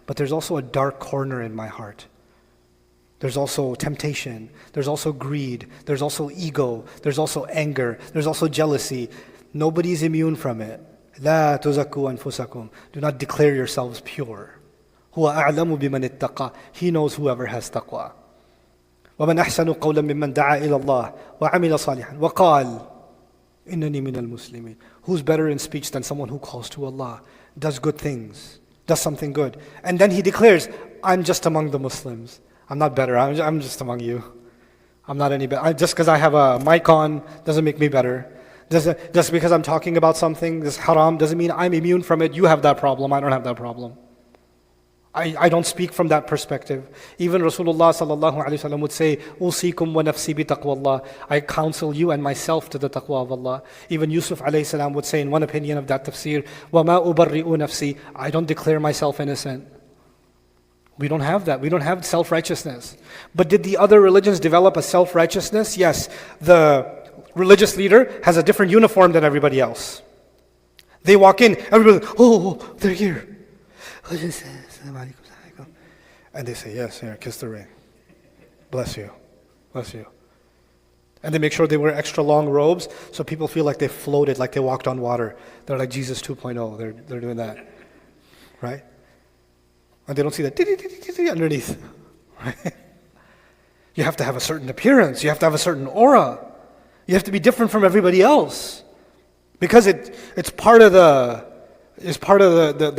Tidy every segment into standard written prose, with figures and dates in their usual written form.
but there's also a dark corner in my heart. There's also temptation, there's also greed, there's also ego, there's also anger, there's also jealousy. Nobody's immune from it. لا تزكوا أنفسكم. Do not declare yourselves pure. هو أعلم بمن اتقى. He knows whoever has taqwa. ومن أحسن قولا ممن دعا إلى الله وعمل صالحا وقال إنني من المسلمين. Who's better in speech than someone who calls to Allah, does good things, does something good, and then he declares, I'm just among the Muslims. I'm not better, I'm just among you. I'm not any better. Just because I have a mic on doesn't make me better. Just because I'm talking about something, this haram, doesn't mean I'm immune from it. You have that problem, I don't have that problem. I don't speak from that perspective. Even Rasulullah sallallahu alaihi wasallam would say, "Usikum wa nafsi bi taqwallah." I counsel you and myself to the taqwa of Allah. Even Yusuf alayhi salam would say in one opinion of that tafsir, "Wa ma ubarri'u nafsi." I don't declare myself innocent. We don't have that. We don't have self-righteousness. But did the other religions develop a self-righteousness? Yes. The religious leader has a different uniform than everybody else. They walk in, everybody, oh, they're here. And they say, yes, here, kiss the ring. Bless you. Bless you. And they make sure they wear extra long robes so people feel like they floated, like they walked on water. They're like Jesus 2.0. They're doing that. Right? And they don't see that underneath. Right? You have to have a certain appearance. You have to have a certain aura. You have to be different from everybody else. Because it's part of the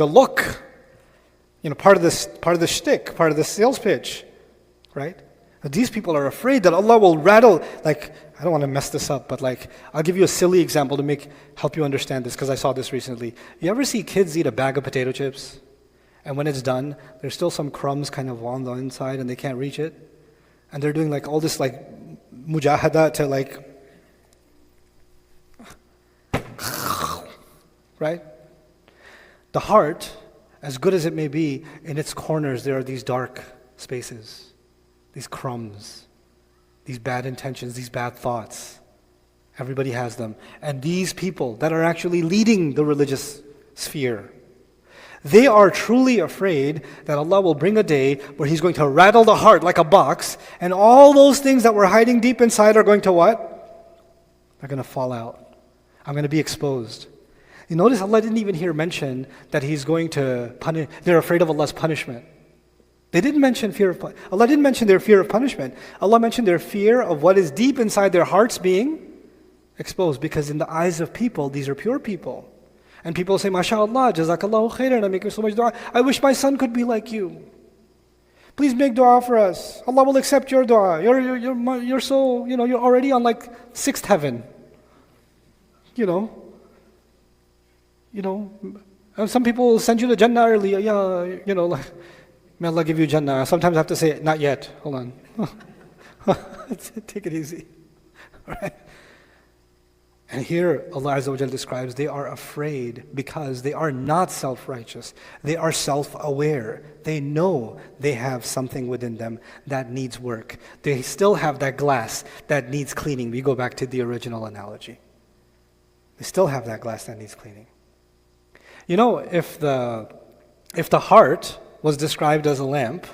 look. You know, part of the shtick, part of the sales pitch, right? But these people are afraid that Allah will rattle. Like, I don't want to mess this up, but like, I'll give you a silly example to help you understand this, because I saw this recently. You ever see kids eat a bag of potato chips, and when it's done, there's still some crumbs kind of on the inside, and they can't reach it, and they're doing like all this like mujahada to like, right? The heart, as good as it may be, in its corners there are these dark spaces, these crumbs, these bad intentions, these bad thoughts. Everybody has them. And these people that are actually leading the religious sphere, they are truly afraid that Allah will bring a day where He's going to rattle the heart like a box, and all those things that were hiding deep inside are going to what? They're going to fall out. I'm going to be exposed. You notice Allah didn't even here mention that He's going to punish. They're afraid of Allah's punishment. They didn't mention Allah didn't mention their fear of punishment. Allah mentioned their fear of what is deep inside their hearts being exposed. Because in the eyes of people, these are pure people. And people say, MashaAllah, Jazakallahu khairan, I make you so much dua. I wish my son could be like you. Please make dua for us. Allah will accept your dua. You're so, you're already on like 6th heaven. And some people will send you to Jannah early. Like, may Allah give you Jannah. Sometimes I have to say, not yet. Hold on. Take it easy. Right? And here Allah Azza wa Jal describes they are afraid because they are not self-righteous. They are self-aware. They know they have something within them that needs work. They still have that glass that needs cleaning. We go back to the original analogy. They still have that glass that needs cleaning. If the heart was described as a lamp,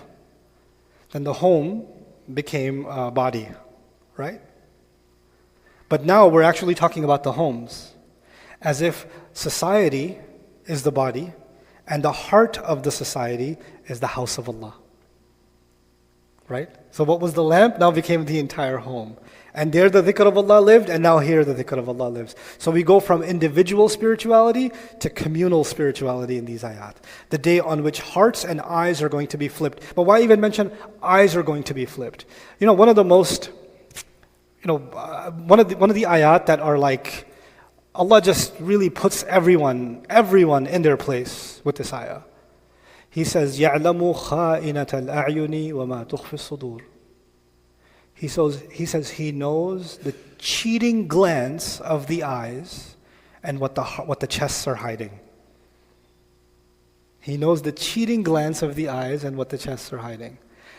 then the home became a body, right? But now we're actually talking about the homes, as if society is the body, and the heart of the society is the house of Allah. Right? So what was the lamp now became the entire home. And there the dhikr of Allah lived, and now here the dhikr of Allah lives. So we go from individual spirituality to communal spirituality in these ayat. The day on which hearts and eyes are going to be flipped. But why even mention eyes are going to be flipped? One of the most, one of the ayat that are like, Allah just really puts everyone in their place with this ayah. He says, يَعْلَمُ خَائِنَةَ الْأَعْيُنِ وَمَا تُخْفِي الصُّدُورِ. He says He knows the cheating glance of the eyes and what the chests are hiding. He knows the cheating glance of the eyes and what the chests are hiding.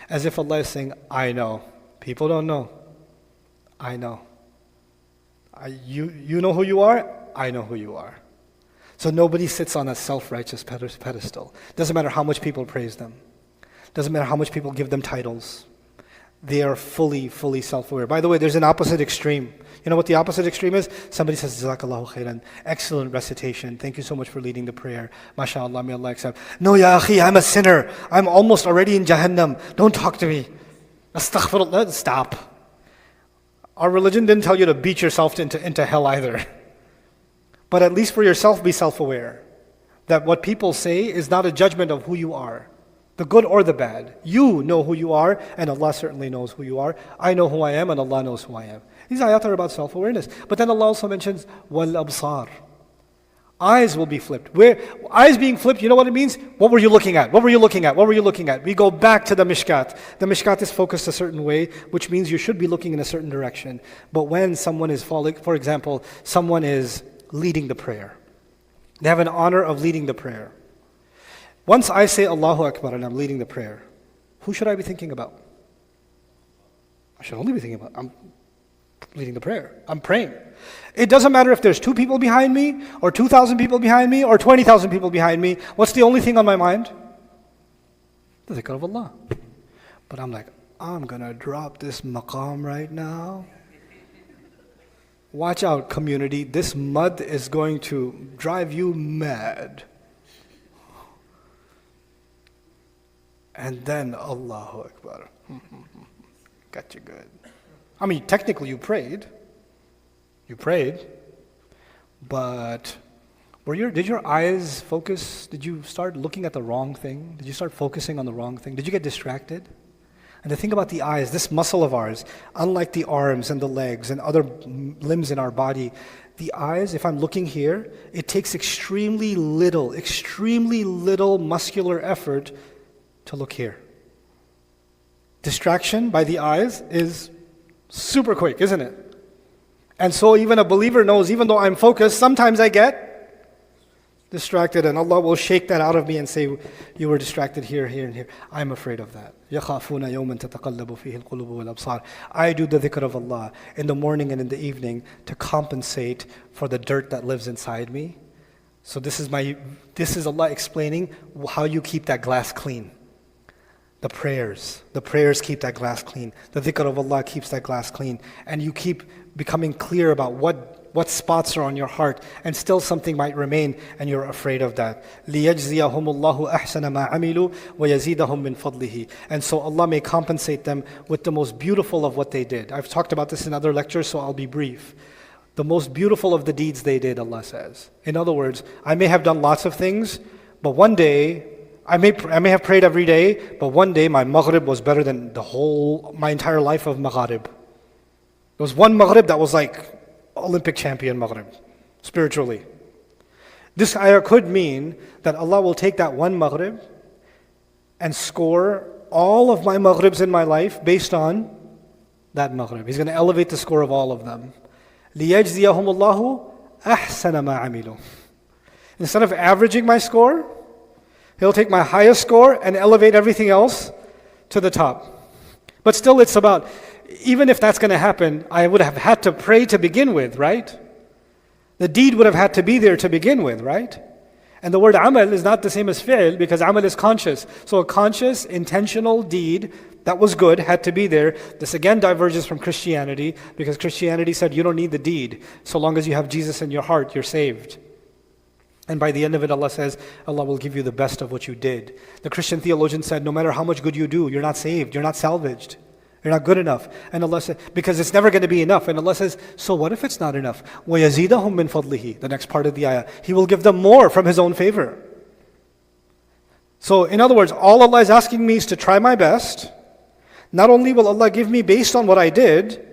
As if Allah is saying, I know. People don't know. I know. You know who you are? I know who you are. So nobody sits on a self-righteous pedestal. Doesn't matter how much people praise them. Doesn't matter how much people give them titles. They are fully self-aware. By the way, there's an opposite extreme. You know what the opposite extreme is? Somebody says, Jazakallahu khairan, excellent recitation. Thank you so much for leading the prayer. MashaAllah, may Allah accept. No, ya akhi, I'm a sinner. I'm almost already in Jahannam. Don't talk to me. Astaghfirullah, stop. Our religion didn't tell you to beat yourself into hell either. But at least for yourself, be self-aware. That what people say is not a judgment of who you are. The good or the bad. You know who you are, and Allah certainly knows who you are. I know who I am, and Allah knows who I am. These ayat are about self-awareness. But then Allah also mentions, wal absar. Eyes will be flipped. Eyes being flipped, you know what it means? What were you looking at? What were you looking at? What were you looking at? We go back to the mishkat. The mishkat is focused a certain way, which means you should be looking in a certain direction. But when someone is falling, for example, someone is leading the prayer. They have an honor of leading the prayer. Once I say Allahu Akbar and I'm leading the prayer, who should I be thinking about? I should only be thinking about, I'm leading the prayer. I'm praying. It doesn't matter if there's 2 people behind me, or 2,000 people behind me, or 20,000 people behind me. What's the only thing on my mind? The dhikr of Allah. But I'm like, I'm going to drop this maqam right now. Watch out, community. This mud is going to drive you mad. And then Allahu Akbar. Got you good. I mean, technically you prayed. You prayed. But did your eyes focus? Did you start looking at the wrong thing? Did you start focusing on the wrong thing? Did you get distracted? And to think about the eyes, this muscle of ours, unlike the arms and the legs and other limbs in our body, the eyes, if I'm looking here, it takes extremely little muscular effort to look here. Distraction by the eyes is super quick, isn't it? And so even a believer knows, even though I'm focused, sometimes I get distracted, and Allah will shake that out of me and say, you were distracted here, here, and here. I'm afraid of that. يَخَافُونَ يَوْمًا تَتَقَلَّبُ فِيهِ الْقُلُوبُ وَالْأَبْصَارُ. I do the dhikr of Allah in the morning and in the evening to compensate for the dirt that lives inside me. So this is Allah explaining how you keep that glass clean. The prayers keep that glass clean. The dhikr of Allah keeps that glass clean. And you keep becoming clear about what spots are on your heart, and still something might remain, and you're afraid of that. لِيَجْزِيَهُمُ اللَّهُ أَحْسَنَ مَا عَمِلُوا وَيَزِيدَهُم مِّن فَضْلِهِ. And so Allah may compensate them with the most beautiful of what they did. I've talked about this in other lectures, so I'll be brief. The most beautiful of the deeds they did, Allah says. In other words, I may have done lots of things, but one day, I may have prayed every day, but one day my maghrib was better than my entire life of maghrib. There was one maghrib that was like Olympic champion maghrib, spiritually. This ayah could mean that Allah will take that one maghrib and score all of my maghribs in my life based on that maghrib. He's going to elevate the score of all of them. لِيَجْزِيَهُمُ اللَّهُ أَحْسَنَ مَا عَمِلُوا. Instead of averaging my score, He'll take my highest score and elevate everything else to the top. But still, it's about, even if that's going to happen, I would have had to pray to begin with, right? The deed would have had to be there to begin with, right? And the word amal is not the same as fi'l, because amal is conscious. So a conscious, intentional deed that was good had to be there. This again diverges from Christianity, because Christianity said you don't need the deed. So long as you have Jesus in your heart, you're saved. And by the end of it, Allah says, Allah will give you the best of what you did. The Christian theologian said, no matter how much good you do, you're not saved, you're not salvaged. You're not good enough. And Allah said, because it's never going to be enough. And Allah says, so what if it's not enough? وَيَزِيدَهُم مِّن فَضْلِهِ. The next part of the ayah. He will give them more from His own favor. So in other words, all Allah is asking me is to try my best. Not only will Allah give me based on what I did,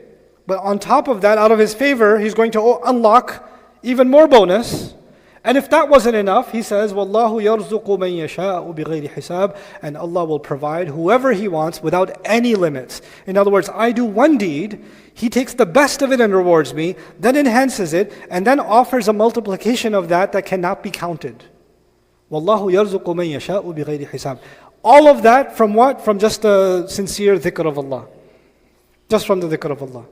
but on top of that, out of His favor, He's going to unlock even more bonus. And if that wasn't enough, He says, وَاللَّهُ يَرْزُقُ مَن يَشَاءُ بِغَيْرِ حِسَابٍ. And Allah will provide whoever He wants without any limits. In other words, I do one deed, He takes the best of it and rewards me, then enhances it, and then offers a multiplication of that cannot be counted. وَاللَّهُ يَرْزُقُ مَن يَشَاءُ بِغَيْرِ حِسَابٍ. All of that from what? From just the sincere dhikr of Allah. Just from the dhikr of Allah.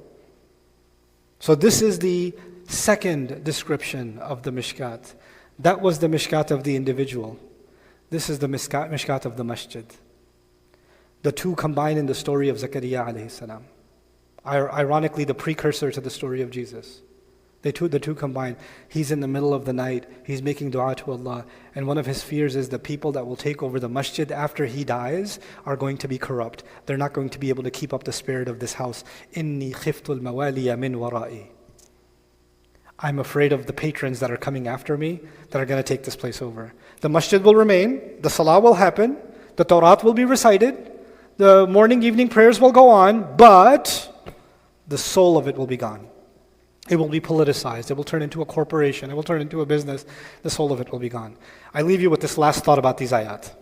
So this is the second description of the mishkat. That was the mishkat of the individual. This is the mishkat of the masjid. The two combine in the story of Zakaria alayhi salam. Ironically, the precursor to the story of Jesus. The two combine. He's in the middle of the night. He's making dua to Allah. And one of his fears is the people that will take over the masjid after he dies are going to be corrupt. They're not going to be able to keep up the spirit of this house. Inni khiftul mawaliya min wara'i. I'm afraid of the patrons that are coming after me that are going to take this place over. The masjid will remain. The salah will happen. The Tawrat will be recited. The morning, evening prayers will go on. But the soul of it will be gone. It will be politicized. It will turn into a corporation. It will turn into a business. The soul of it will be gone. I leave you with this last thought about these ayat.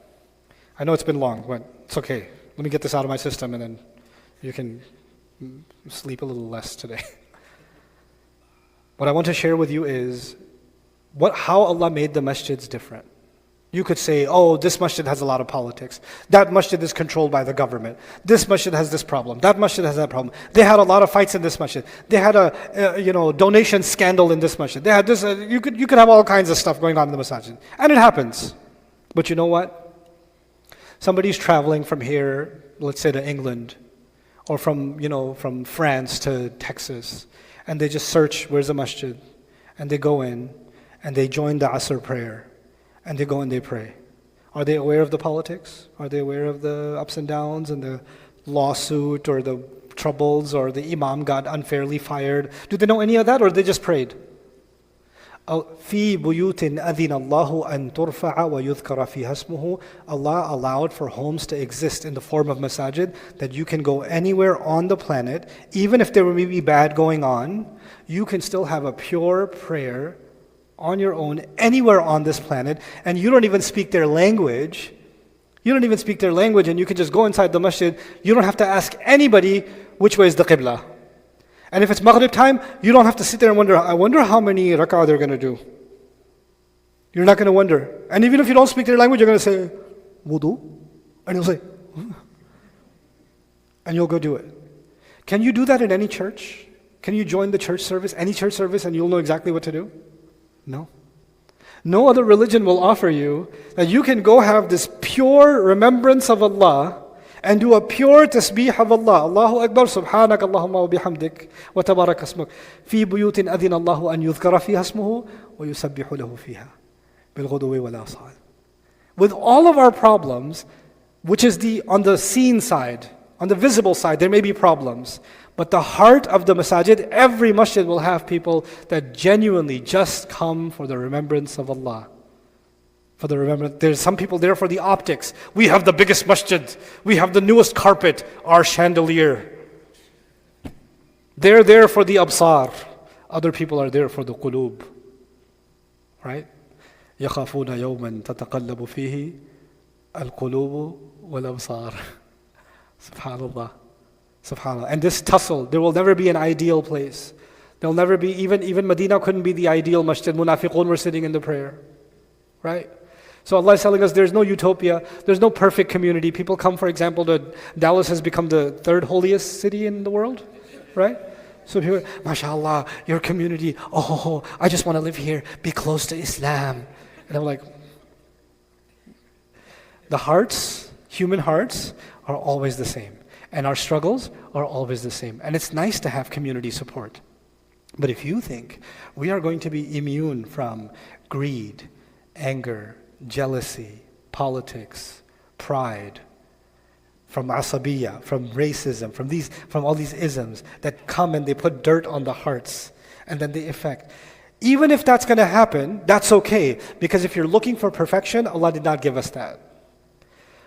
I know it's been long, but it's okay. Let me get this out of my system and then you can sleep a little less today. What I want to share with you is how Allah made the masjids different. You could say, oh, this masjid has a lot of politics. That masjid is controlled by the government. This masjid has this problem. That masjid has that problem. They had a lot of fights in this masjid. They had a donation scandal in this masjid. They had this. You could have all kinds of stuff going on in the masjid, and it happens. But you know what? Somebody's traveling from here, let's say to England, or from France to Texas, and they just search where's the masjid, and they go in, and they join the Asr prayer. And they go and they pray. Are they aware of the politics? Are they aware of the ups and downs and the lawsuit or the troubles or the imam got unfairly fired? Do they know any of that or they just prayed? في بيوت أذن الله أن ترفع ويذكر فيها اسمه. Allah allowed for homes to exist in the form of masajid, that you can go anywhere on the planet, even if there may be bad going on, you can still have a pure prayer on your own, anywhere on this planet, and you don't even speak their language. You don't even speak their language, and you can just go inside the masjid. You don't have to ask anybody which way is the qibla. And if it's Maghrib time, you don't have to sit there and wonder, I wonder how many rak'ah they're going to do. You're not going to wonder. And even if you don't speak their language, you're going to say, wudu. And you'll say, and you'll go do it. Can you do that in any church? Can you join the church service, any church service, and you'll know exactly what to do? No. No other religion will offer you that you can go have this pure remembrance of Allah and do a pure tasbih of Allah. Allahu Akbar, subhanak Allahumma wa bihamdik, wa tabarak asmuk. Fi buyutin adhina Allahu an yudhkara fiha asmuhu, wa yusabbihu lahu fiha, bil ghuduwi wal asal. With all of our problems, which is on the seen side, on the visible side, there may be problems. But the heart of the masajid, every masjid will have people that genuinely just come for the remembrance of Allah. For the remembrance. There's some people there for the optics. We have the biggest masjid. We have the newest carpet, our chandelier. They're there for the absar. Other people are there for the qulub. Right? يَخَافُونَ يَوْمًا تَتَقَلَّبُ فِيهِ الْقُلُوبُ وَالْأَبْصَارُ. SubhanAllah. SubhanAllah. And this tussle, there will never be an ideal place. There'll never be, even Medina couldn't be the ideal masjid. Munafiqun were sitting in the prayer. Right? So Allah is telling us there's no utopia, there's no perfect community. People come, for example, Dallas has become the third holiest city in the world. Right? So people, MashaAllah, your community, oh, I just want to live here, be close to Islam. And I'm like, the hearts, human hearts, are always the same. And our struggles are always the same. And it's nice to have community support. But if you think we are going to be immune from greed, anger, jealousy, politics, pride, from asabiya, from racism, from all these isms that come and they put dirt on the hearts and then they affect. Even if that's going to happen, that's okay. Because if you're looking for perfection, Allah did not give us that.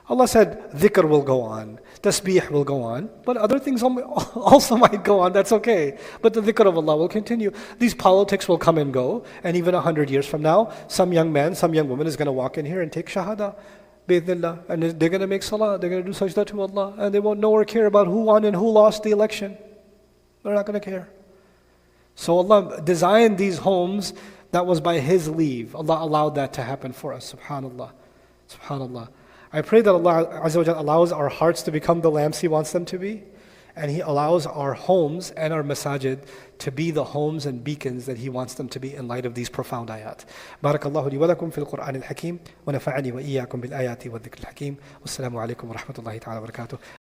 Allah said, dhikr will go on, tasbih will go on, but other things also might go on, that's okay. But the dhikr of Allah will continue. These politics will come and go, and even 100 years from now, some young man, some young woman is going to walk in here and take shahada, bi'idhnillah, and they're going to make salah, they're going to do sajda to Allah, and they won't know or care about who won and who lost the election. They're not going to care. So Allah designed these homes, that was by His leave. Allah allowed that to happen for us, subhanAllah, subhanAllah. I pray that Allah Azza wa Jalla allows our hearts to become the lamps He wants them to be, And He allows our homes and our masajid to be the homes and beacons that He wants them to be in light of these profound ayat. بارك الله لي ولكم في القرآن الحكيم ونفعني وإياكم بالآيات والذكر الحكيم والسلام عليكم ورحمة الله تعالى وبركاته.